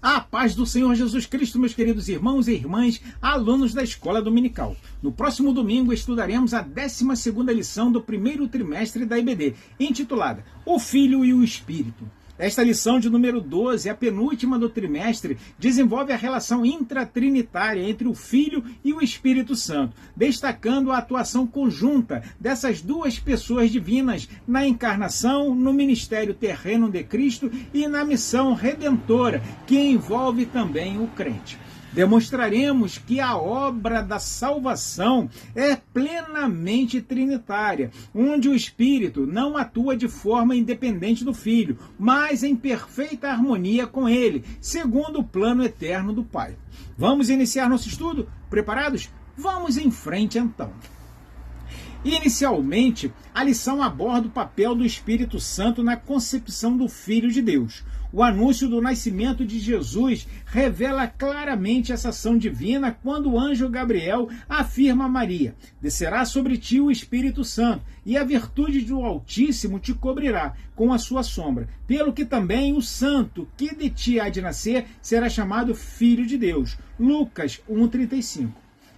A paz do Senhor Jesus Cristo, meus queridos irmãos e irmãs, alunos da Escola Dominical. No próximo domingo estudaremos a 12ª lição do primeiro trimestre da EBD, intitulada O Filho e o Espírito. Esta lição de número 12, a penúltima do trimestre, desenvolve a relação intratrinitária entre o Filho e o Espírito Santo, destacando a atuação conjunta dessas duas pessoas divinas na encarnação, no ministério terreno de Cristo e na missão redentora, que envolve também o crente. Demonstraremos que a obra da salvação é plenamente trinitária, onde o Espírito não atua de forma independente do Filho, mas em perfeita harmonia com ele, segundo o plano eterno do Pai. Vamos iniciar nosso estudo? Preparados? Vamos em frente então. Inicialmente, a lição aborda o papel do Espírito Santo na concepção do Filho de Deus. O anúncio do nascimento de Jesus revela claramente essa ação divina quando o anjo Gabriel afirma a Maria: descerá sobre ti o Espírito Santo, e a virtude do Altíssimo te cobrirá com a sua sombra. Pelo que também o santo que de ti há de nascer será chamado Filho de Deus. Lucas 1,35.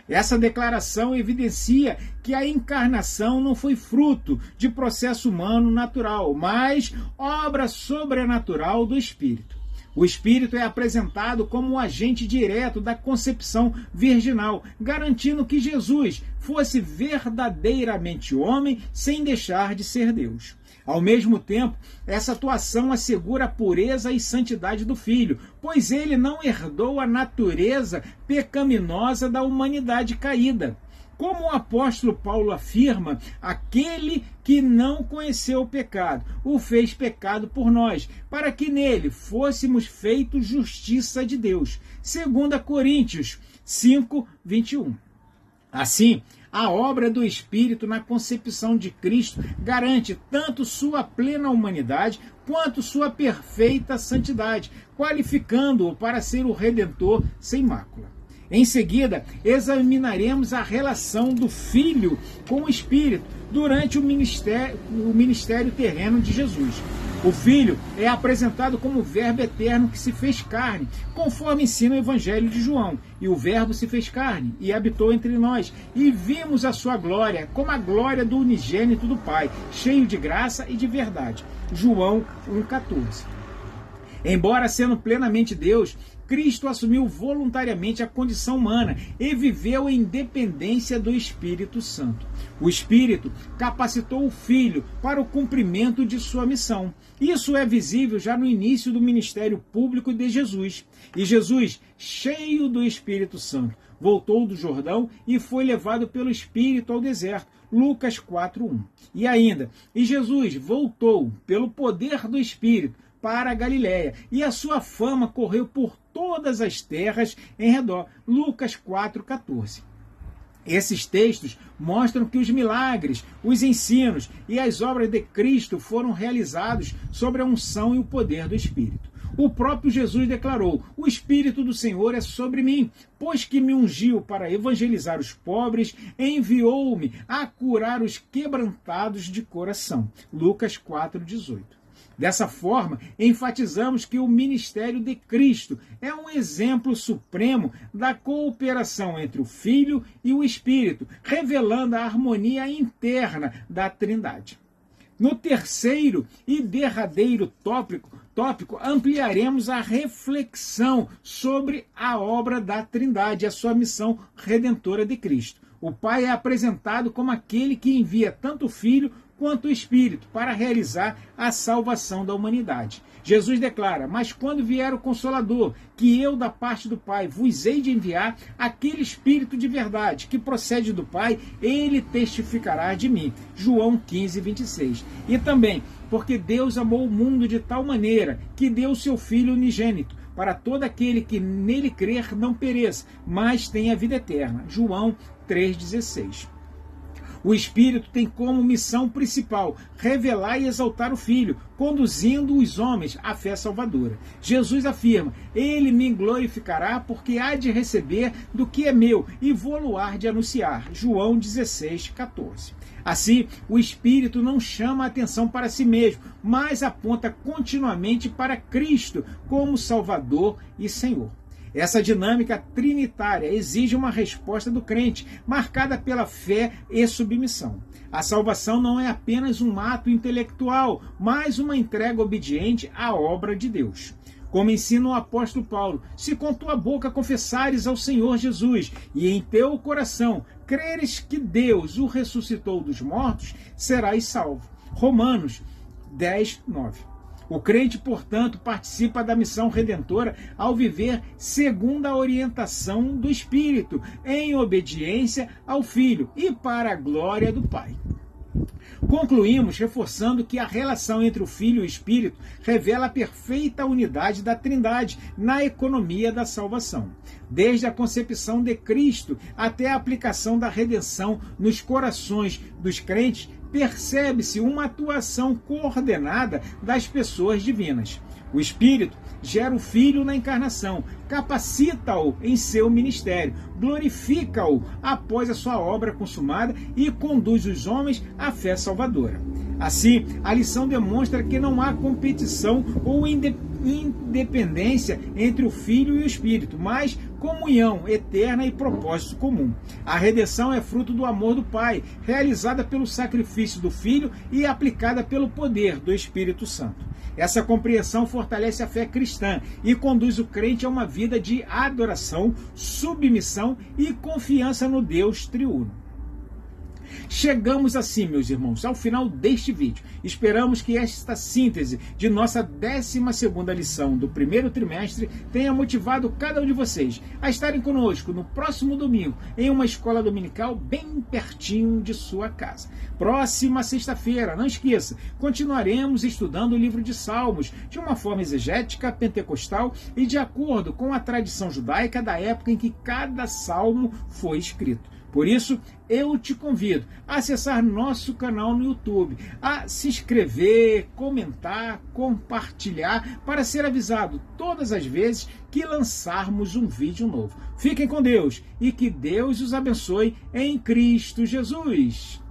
Essa declaração evidencia que a encarnação não foi fruto de processo humano natural, mas obra sobrenatural do Espírito. O Espírito é apresentado como um agente direto da concepção virginal, garantindo que Jesus fosse verdadeiramente homem sem deixar de ser Deus. Ao mesmo tempo, essa atuação assegura a pureza e santidade do Filho, pois ele não herdou a natureza pecaminosa da humanidade caída. Como o apóstolo Paulo afirma, aquele que não conheceu o pecado, o fez pecado por nós, para que nele fôssemos feitos justiça de Deus. 2 Coríntios 5:21. Assim, a obra do Espírito na concepção de Cristo garante tanto sua plena humanidade quanto sua perfeita santidade, qualificando-o para ser o Redentor sem mácula. Em seguida, examinaremos a relação do Filho com o Espírito durante o ministério terreno de Jesus. O Filho é apresentado como o Verbo eterno que se fez carne, conforme ensina o Evangelho de João. E o Verbo se fez carne e habitou entre nós, e vimos a sua glória, como a glória do unigênito do Pai, cheio de graça e de verdade. João 1,14. Embora sendo plenamente Deus, Cristo assumiu voluntariamente a condição humana e viveu em dependência do Espírito Santo. O Espírito capacitou o Filho para o cumprimento de sua missão. Isso é visível já no início do ministério público de Jesus. E Jesus, cheio do Espírito Santo, voltou do Jordão e foi levado pelo Espírito ao deserto. Lucas 4:1. E ainda, Jesus voltou pelo poder do Espírito para a Galiléia, e a sua fama correu por todas as terras em redor. Lucas 4:14. Esses textos mostram que os milagres, os ensinos e as obras de Cristo foram realizados sobre a unção e o poder do Espírito. O próprio Jesus declarou: o Espírito do Senhor é sobre mim, pois que me ungiu para evangelizar os pobres, enviou-me a curar os quebrantados de coração. Lucas 4:18. Dessa forma, enfatizamos que o ministério de Cristo é um exemplo supremo da cooperação entre o Filho e o Espírito, revelando a harmonia interna da Trindade. No terceiro e derradeiro tópico, ampliaremos a reflexão sobre a obra da Trindade e a sua missão redentora de Cristo. O Pai é apresentado como aquele que envia tanto o Filho quanto o Espírito para realizar a salvação da humanidade. Jesus declara: mas quando vier o Consolador, que eu da parte do Pai vos hei de enviar, aquele Espírito de verdade que procede do Pai, ele testificará de mim. João 15:26. E também, porque Deus amou o mundo de tal maneira que deu o seu Filho unigênito, para todo aquele que nele crer não pereça, mas tenha vida eterna. João 3,16. O Espírito tem como missão principal revelar e exaltar o Filho, conduzindo os homens à fé salvadora. Jesus afirma: ele me glorificará, porque há de receber do que é meu e vou-lo há de anunciar. João 16:14. Assim, o Espírito não chama a atenção para si mesmo, mas aponta continuamente para Cristo como Salvador e Senhor. Essa dinâmica trinitária exige uma resposta do crente, marcada pela fé e submissão. A salvação não é apenas um ato intelectual, mas uma entrega obediente à obra de Deus. Como ensina o apóstolo Paulo: se com tua boca confessares ao Senhor Jesus e em teu coração creres que Deus o ressuscitou dos mortos, serás salvo. Romanos 10:9. O crente, portanto, participa da missão redentora ao viver segundo a orientação do Espírito, em obediência ao Filho e para a glória do Pai. Concluímos reforçando que a relação entre o Filho e o Espírito revela a perfeita unidade da Trindade na economia da salvação. Desde a concepção de Cristo até a aplicação da redenção nos corações dos crentes, percebe-se uma atuação coordenada das pessoas divinas. O Espírito gera o Filho na encarnação, capacita-o em seu ministério, glorifica-o após a sua obra consumada e conduz os homens à fé salvadora. Assim, a lição demonstra que não há competição ou independência entre o Filho e o Espírito, mas comunhão eterna e propósito comum. A redenção é fruto do amor do Pai, realizada pelo sacrifício do Filho e aplicada pelo poder do Espírito Santo. Essa compreensão fortalece a fé cristã e conduz o crente a uma vida de adoração, submissão e confiança no Deus triuno. Chegamos assim, meus irmãos, ao final deste vídeo. Esperamos que esta síntese de nossa 12ª lição do primeiro trimestre tenha motivado cada um de vocês a estarem conosco no próximo domingo em uma escola dominical bem pertinho de sua casa. Próxima sexta-feira, não esqueça, continuaremos estudando o livro de Salmos de uma forma exegética, pentecostal e de acordo com a tradição judaica da época em que cada salmo foi escrito. Por isso, eu te convido a acessar nosso canal no YouTube, a se inscrever, comentar, compartilhar, para ser avisado todas as vezes que lançarmos um vídeo novo. Fiquem com Deus e que Deus os abençoe em Cristo Jesus.